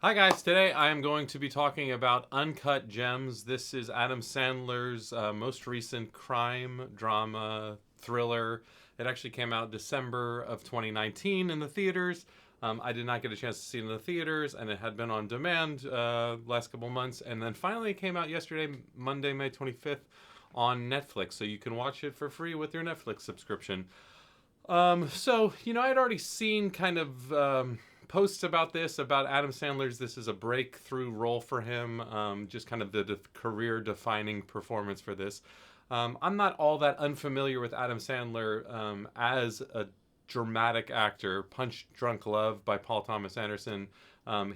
Hi guys, today I am going to be talking about Uncut Gems. This is Adam Sandler's most recent crime drama thriller. It actually came out December of 2019 in the theaters. I did not get a chance to see it in the theaters, and it had been on demand last couple months, and then finally it came out yesterday, Monday, May 25th, on Netflix. So you can watch it for free with your Netflix subscription. I'd already seen kind of posts about this, about Adam Sandler's. This is a breakthrough role for him, just kind of the career defining performance for this. I'm not all that unfamiliar with Adam Sandler as a dramatic actor. Punch Drunk Love by Paul Thomas Anderson.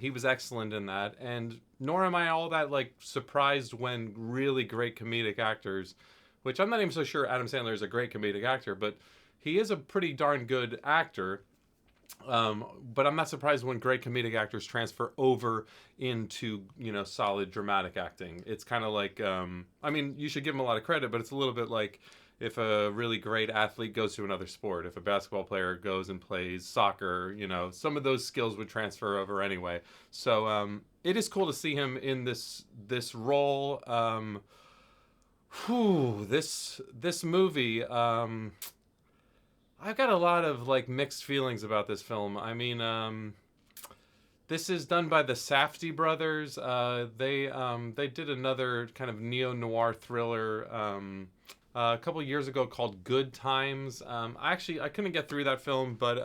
He was excellent in that, and nor am I all that like surprised when really great comedic actors, which I'm not even so sure Adam Sandler is a great comedic actor, but he is a pretty darn good actor. But I'm not surprised when great comedic actors transfer over into, solid dramatic acting. It's kind of like, you should give him a lot of credit, but it's a little bit like if a really great athlete goes to another sport. If a basketball player goes and plays soccer, some of those skills would transfer over anyway. So it is cool to see him in this role. This movie. I've got a lot of like mixed feelings about this film. This is done by the Safdie brothers. They did another kind of neo noir thriller a couple years ago called Good Times. I couldn't get through that film, but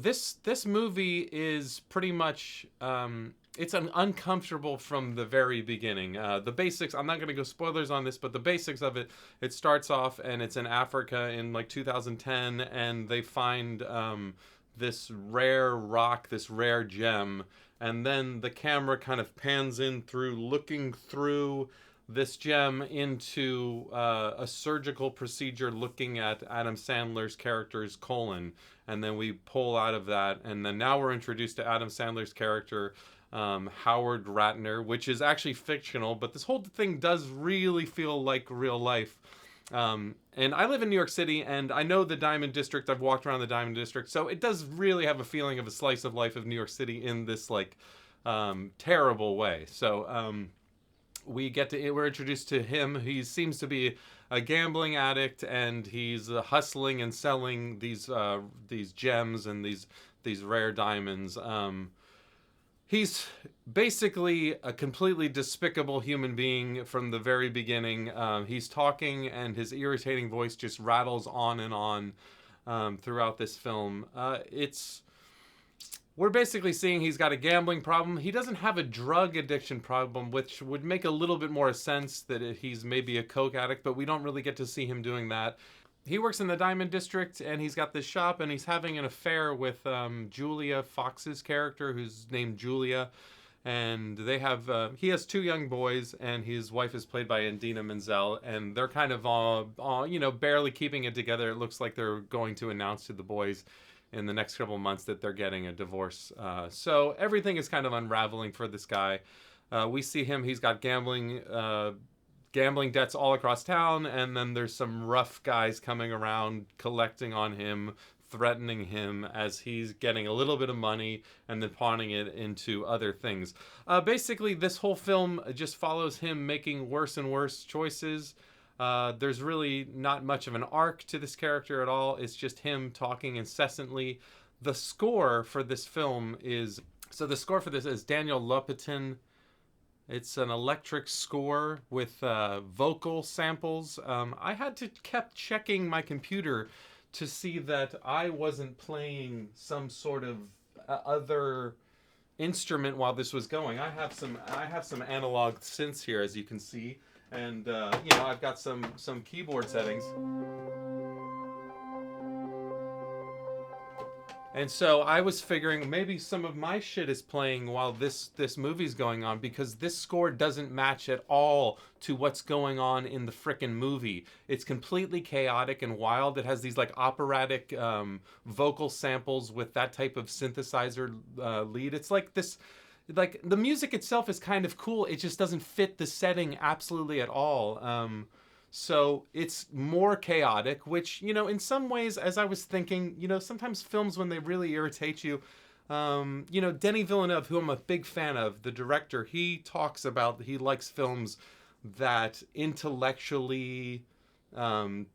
this movie is pretty much it's uncomfortable from the very beginning. The basics, I'm not going to go spoilers on this, but the basics of it, it starts off and it's in Africa in like 2010, and they find this rare rock, this rare gem, and then the camera kind of pans in through looking through this gem into a surgical procedure looking at Adam Sandler's character's colon, and then we pull out of that, and then now we're introduced to Adam Sandler's character, Howard Ratner, which is actually fictional, but this whole thing does really feel like real life. And I live in New York City, and I know the Diamond District. I've walked around the Diamond District, so it does really have a feeling of a slice of life of New York City in this like terrible way. So we're introduced to him. He seems to be a gambling addict, and he's hustling and selling these gems and these rare diamonds. He's basically a completely despicable human being from the very beginning. He's talking, and his irritating voice just rattles on and on throughout this film. We're basically seeing he's got a gambling problem. He doesn't have a drug addiction problem, which would make a little bit more sense that he's maybe a coke addict, but we don't really get to see him doing that. He works in the Diamond District, and he's got this shop, and he's having an affair with Julia Fox's character, who's named Julia. And he has two young boys, and his wife is played by Indina Menzel, and they're kind of all barely keeping it together. It looks like they're going to announce to the boys in the next couple of months that they're getting a divorce. So everything is kind of unraveling for this guy. We see him, he's got gambling debts all across town, and then there's some rough guys coming around collecting on him, threatening him as he's getting a little bit of money and then pawning it into other things. Basically, this whole film just follows him making worse and worse choices. There's really not much of an arc to this character at all. It's just him talking incessantly. The score for this film is Daniel Lopatin. It's an electric score with vocal samples. I had to kept checking my computer to see that I wasn't playing some sort of other instrument while this was going. I have some analog synths here, as you can see, and I've got some keyboard settings. And so I was figuring maybe some of my shit is playing while this movie's going on, because this score doesn't match at all to what's going on in the frickin' movie. It's completely chaotic and wild. It has these like operatic vocal samples with that type of synthesizer lead. It's like this, like the music itself is kind of cool. It just doesn't fit the setting absolutely at all. So it's more chaotic, which, in some ways, as I was thinking, sometimes films, when they really irritate you, Denis Villeneuve, who I'm a big fan of, the director, he talks about he likes films that intellectually, um,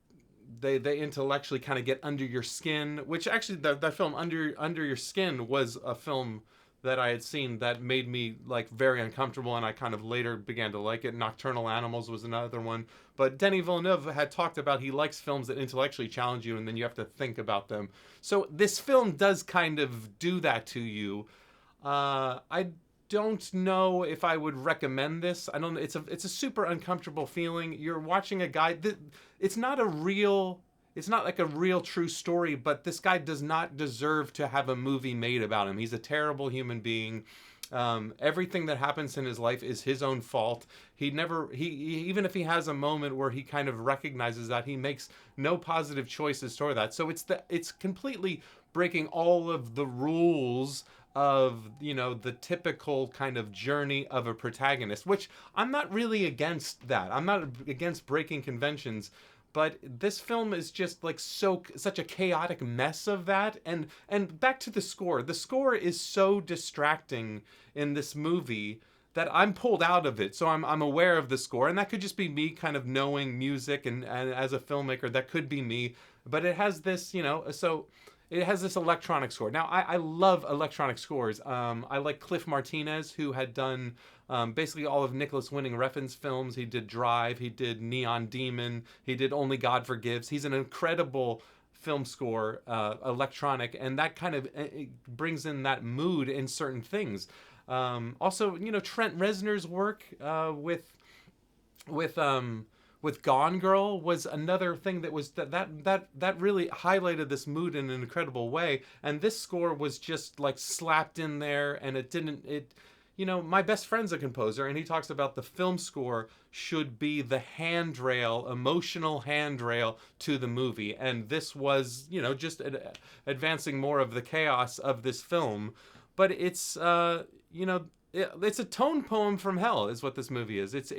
they intellectually kind of get under your skin. Which actually, that film Under Your Skin was a film that I had seen that made me like very uncomfortable, and I kind of later began to like it. Nocturnal Animals was another one, but Denis Villeneuve had talked about he likes films that intellectually challenge you, and then you have to think about them. So this film does kind of do that to you. I don't know if I would recommend this. I don't. It's a super uncomfortable feeling. You're watching a guy. It's not a real. It's not like a real true story, but this guy does not deserve to have a movie made about him. He's a terrible human being. Everything that happens in his life is his own fault. He even if he has a moment where he kind of recognizes that, he makes no positive choices toward that. So it's completely breaking all of the rules of the typical kind of journey of a protagonist, which I'm not really against that. I'm not against breaking conventions, but this film is just like such a chaotic mess of that. And back to the score. The score is so distracting in this movie that I'm pulled out of it. So I'm aware of the score, and that could just be me kind of knowing music, and as a filmmaker that could be me. But it has this, so it has this electronic score. Now, I love electronic scores. I like Cliff Martinez, who had done basically all of Nicholas Winding Refn's films. He did Drive, he did Neon Demon, he did Only God Forgives. He's an incredible film score, electronic, and that kind of brings in that mood in certain things. Also, Trent Reznor's work with with Gone Girl was another thing that was that really highlighted this mood in an incredible way. And this score was just like slapped in there, and it didn't it. My best friend's a composer, and he talks about the film score should be the handrail, emotional handrail to the movie. And this was, just advancing more of the chaos of this film. But it's, it's a tone poem from hell, is what this movie is. It's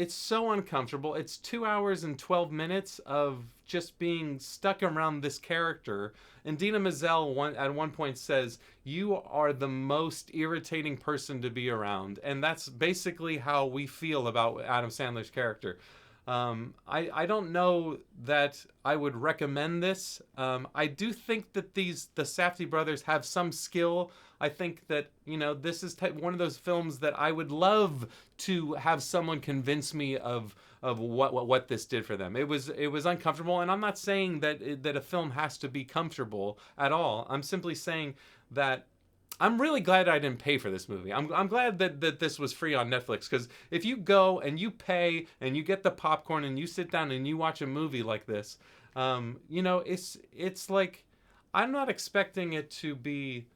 so uncomfortable. It's 2 hours and 12 minutes of just being stuck around this character. And Dina Menzel at one point says, "You are the most irritating person to be around." And that's basically how we feel about Adam Sandler's character. I don't know that I would recommend this. I do think that the Safdie brothers have some skill. I think that this is one of those films that I would love to have someone convince me of what this did for them. It was uncomfortable, and I'm not saying that a film has to be comfortable at all. I'm simply saying that I'm really glad I didn't pay for this movie. I'm glad that this was free on Netflix, because if you go and you pay and you get the popcorn and you sit down and you watch a movie like this, it's like, I'm not expecting it to be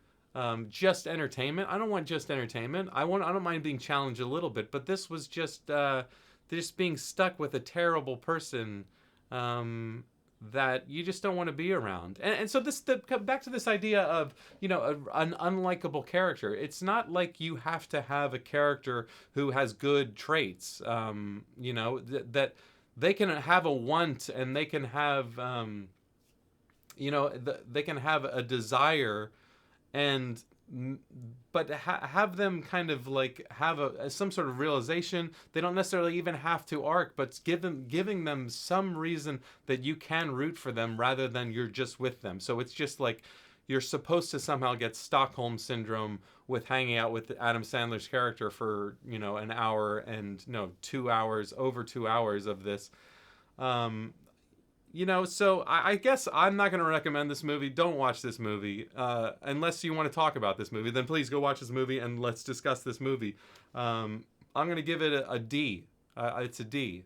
just entertainment. I don't want just entertainment. I don't mind being challenged a little bit, but this was just being stuck with a terrible person that you just don't want to be around. And so back to this idea of an unlikable character. It's not like you have to have a character who has good traits. That they can have a want, and they can have they can have a desire, and but have them kind of like have some sort of realization. They don't necessarily even have to arc, but giving them some reason that you can root for them rather than you're just with them. So it's just like you're supposed to somehow get Stockholm syndrome with hanging out with Adam Sandler's character for an hour and 2 hours, over 2 hours of this. So I guess I'm not going to recommend this movie. Don't watch this movie. Unless you want to talk about this movie, then please go watch this movie and let's discuss this movie. I'm going to give it a D. It's a D.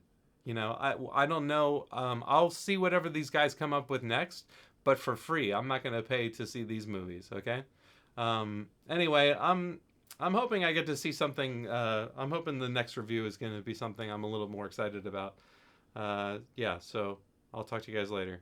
I don't know. I'll see whatever these guys come up with next, but for free. I'm not going to pay to see these movies, okay? Anyway, I'm hoping I get to see something. I'm hoping the next review is going to be something I'm a little more excited about. So I'll talk to you guys later.